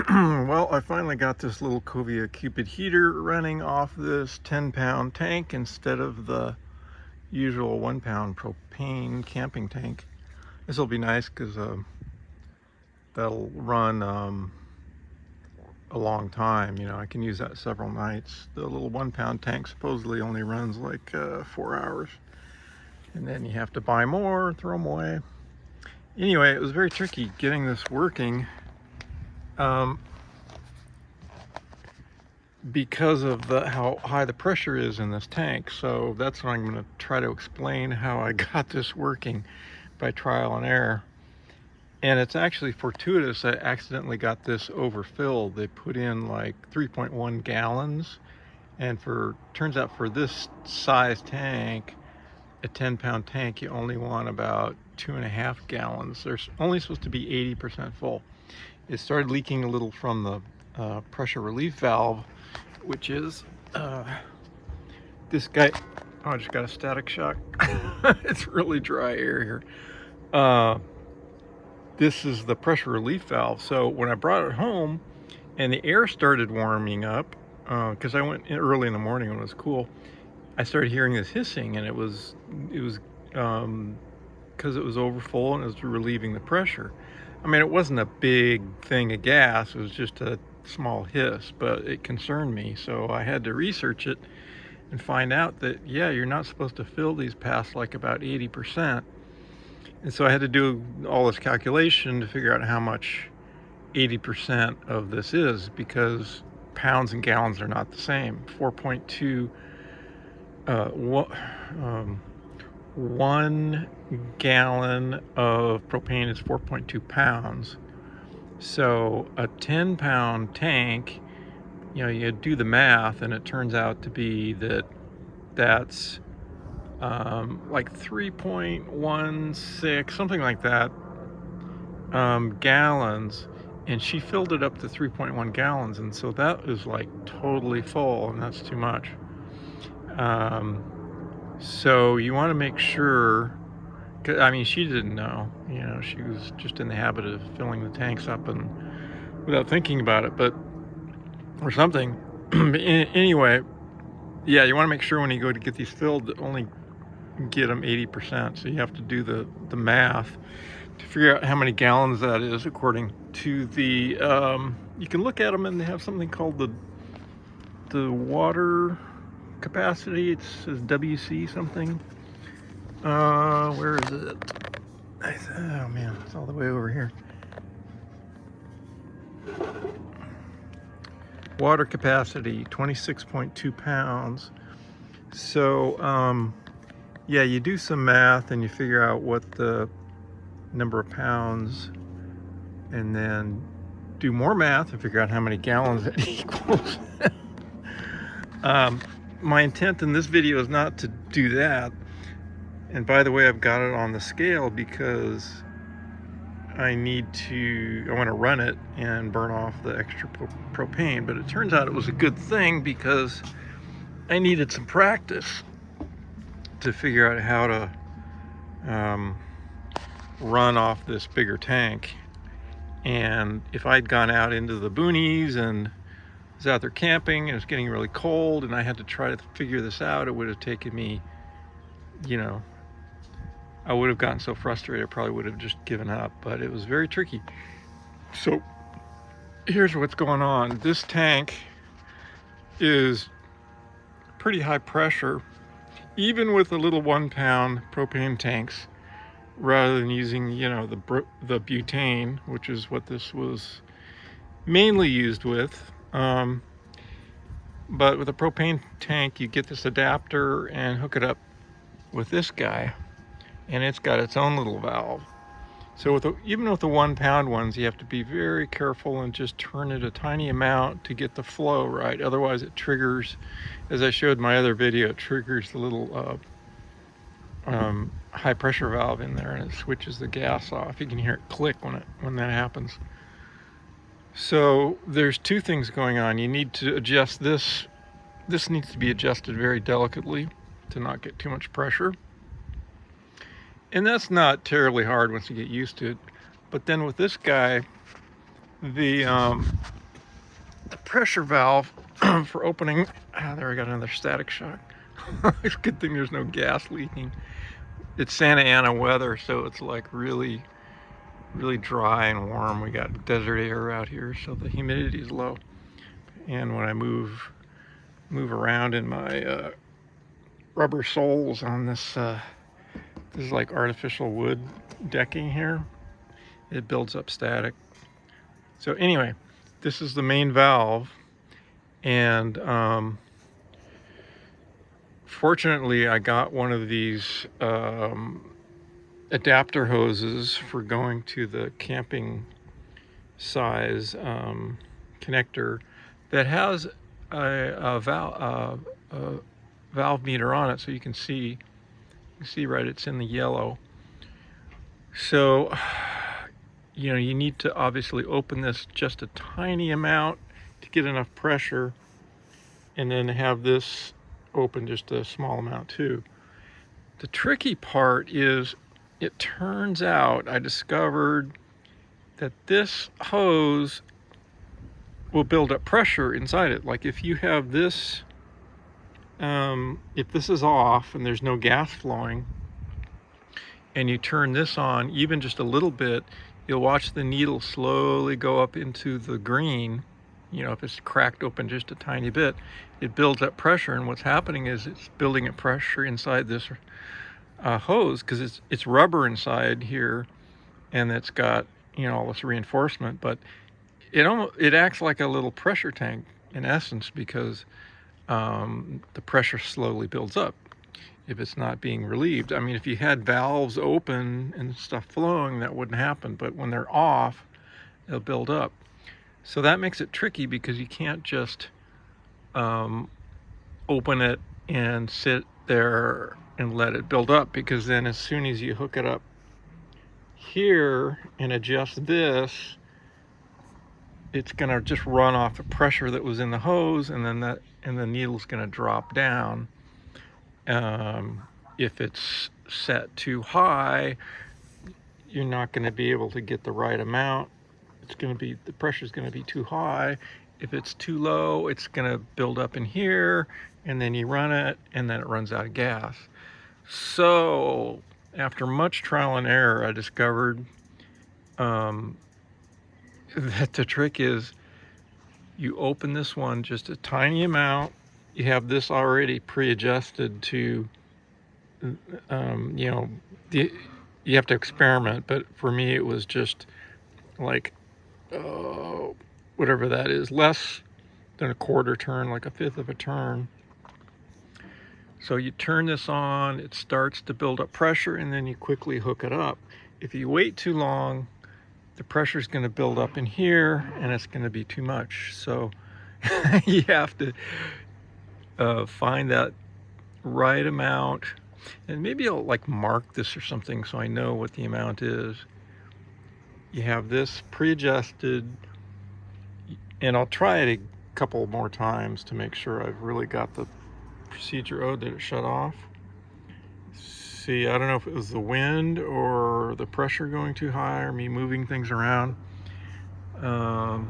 Well, I finally got this little Kovea Cupid heater running off this 10-pound tank instead of the usual 1-pound propane camping tank. This will be nice because that'll run a long time. You know, I can use that several nights. The little 1-pound tank supposedly only runs like 4 hours, and then you have to buy more, throw them away. Anyway, it was very tricky getting this working. Because of how high the pressure is in this tank. So that's what I'm going to try to explain how I got this working by trial and error. And it's actually fortuitous I accidentally got this overfilled. They put in like 3.1 gallons, and turns out for this size tank, a 10-pound tank, you only want about 2.5 gallons. They're only supposed to be 80% full. It started leaking a little from the pressure relief valve, which is this guy. Oh, I just got a static shock. It's really dry air here. This is the pressure relief valve. So when I brought it home and the air started warming up, because I went in early in the morning when it was cool, I started hearing this hissing, and it was because it was overfull and it was relieving the pressure. I mean, it wasn't a big thing of gas, it was just a small hiss, but it concerned me, so I had to research it and find out that, yeah, you're not supposed to fill these past like about 80%. And so I had to do all this calculation to figure out how much 80% of this is, because pounds and gallons are not the same. 4.2 1 gallon of propane is 4.2 pounds. So a 10-pound tank, you know, you do the math, and it turns out to be that's like 3.16, something like that, gallons. And she filled it up to 3.1 gallons, and so that is like totally full, and that's too much. So you want to make sure, I mean, she didn't know, you know, she was just in the habit of filling the tanks up and without thinking about it, or something. Anyway, yeah, you want to make sure when you go to get these filled that only get them 80%. So you have to do the math to figure out how many gallons that is according to the, you can look at them, and they have something called the water capacity. It says WC something. Where is it? Oh man, it's all the way over here. Water capacity, 26.2 pounds. So yeah, you do some math and you figure out what the number of pounds, and then do more math and figure out how many gallons it equals. My intent in this video is not to do that. And by the way, I've got it on the scale because I want to run it and burn off the extra propane. But it turns out it was a good thing, because I needed some practice to figure out how to run off this bigger tank. And if I'd gone out into the boonies and was out there camping and it was getting really cold and I had to try to figure this out, it would have taken me, you know, I would have gotten so frustrated I probably would have just given up. But it was very tricky. So here's what's going on. This tank is pretty high pressure, even with the little 1-pound propane tanks, rather than using, you know, the butane, which is what this was mainly used with. But with a propane tank, you get this adapter and hook it up with this guy, and it's got its own little valve. So even with the 1-pound ones, you have to be very careful and just turn it a tiny amount to get the flow right. Otherwise it triggers, as I showed in my other video, it triggers the little high pressure valve in there, and it switches the gas off. You can hear it click when that happens. So there's two things going on. You need to adjust this. This needs to be adjusted very delicately to not get too much pressure. And that's not terribly hard once you get used to it. But then with this guy, the pressure valve for opening. There, I got another static shock. It's a good thing there's no gas leaking. It's Santa Ana weather, so it's like really dry and warm. We got desert air out here, so the humidity is low. And when I move around in my rubber soles on this, this is like artificial wood decking here, it builds up static. So anyway, this is the main valve, and fortunately I got one of these adapter hoses for going to the camping size connector that has a valve meter on it, so you can see right, it's in the yellow. So you know, you need to obviously open this just a tiny amount to get enough pressure, and then have this open just a small amount too. The tricky part is, it turns out I discovered that this hose will build up pressure inside it. Like if you have this, if this is off and there's no gas flowing, and you turn this on even just a little bit, you'll watch the needle slowly go up into the green. You know, if it's cracked open just a tiny bit, it builds up pressure, and what's happening is it's building up pressure inside this hose, because it's rubber inside here, and it's got, you know, all this reinforcement, but it acts like a little pressure tank in essence, because the pressure slowly builds up if it's not being relieved. I mean, if you had valves open and stuff flowing, that wouldn't happen, but when they're off, they'll build up. So that makes it tricky, because you can't just open it and sit there and let it build up, because then as soon as you hook it up here and adjust this, it's going to just run off the pressure that was in the hose, and then the needle's going to drop down. If it's set too high, you're not going to be able to get the right amount. The pressure's going to be too high. If it's too low, it's going to build up in here, and then you run it, and then it runs out of gas. So after much trial and error, I discovered that the trick is, you open this one just a tiny amount. You have this already pre-adjusted to, you know, you have to experiment, but for me it was just like, whatever that is, less than a quarter turn, like a fifth of a turn. So you turn this on, it starts to build up pressure, and then you quickly hook it up. If you wait too long, the pressure is going to build up in here, and it's going to be too much. So you have to find that right amount, and maybe I'll like mark this or something so I know what the amount is. You have this pre-adjusted, and I'll try it a couple more times to make sure I've really got the procedure. Oh, did it shut off? See, I don't know if it was the wind or the pressure going too high or me moving things around. But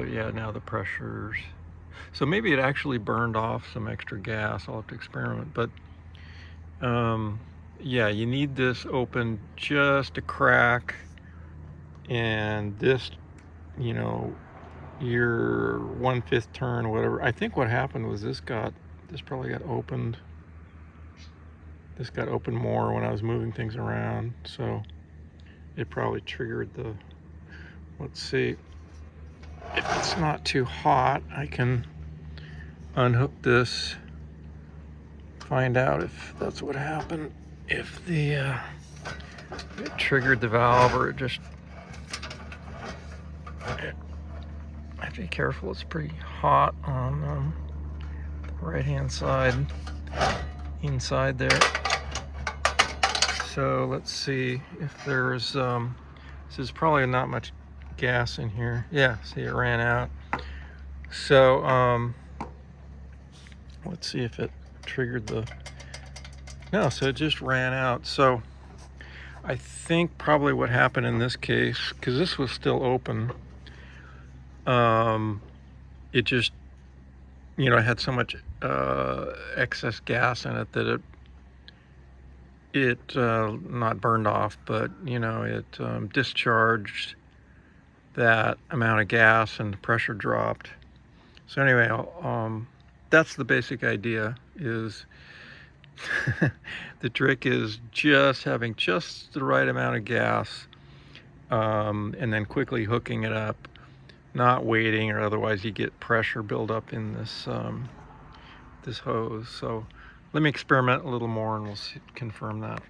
yeah, now the pressure's, so maybe it actually burned off some extra gas. I'll have to experiment, but yeah, you need this open just a crack, and this, you know, your 1/5 turn, whatever. I think what happened was this probably got opened. This got opened more when I was moving things around, so it probably triggered the, let's see, if it's not too hot, I can unhook this, find out if that's what happened, if the it triggered the valve, or it just, I have to be careful, it's pretty hot on the right hand side, inside there. So let's see if there's this is probably not much gas in here. Yeah, see, it ran out. So let's see if it triggered the, no, so it just ran out. So I think probably what happened in this case, because this was still open, it just, you know, it had so much excess gas in it that it not burned off, but, you know, it discharged that amount of gas and the pressure dropped. So anyway, that's the basic idea. Is the trick is just having just the right amount of gas, and then quickly hooking it up, not waiting, or otherwise you get pressure build up in this this hose. So let me experiment a little more and we'll confirm that.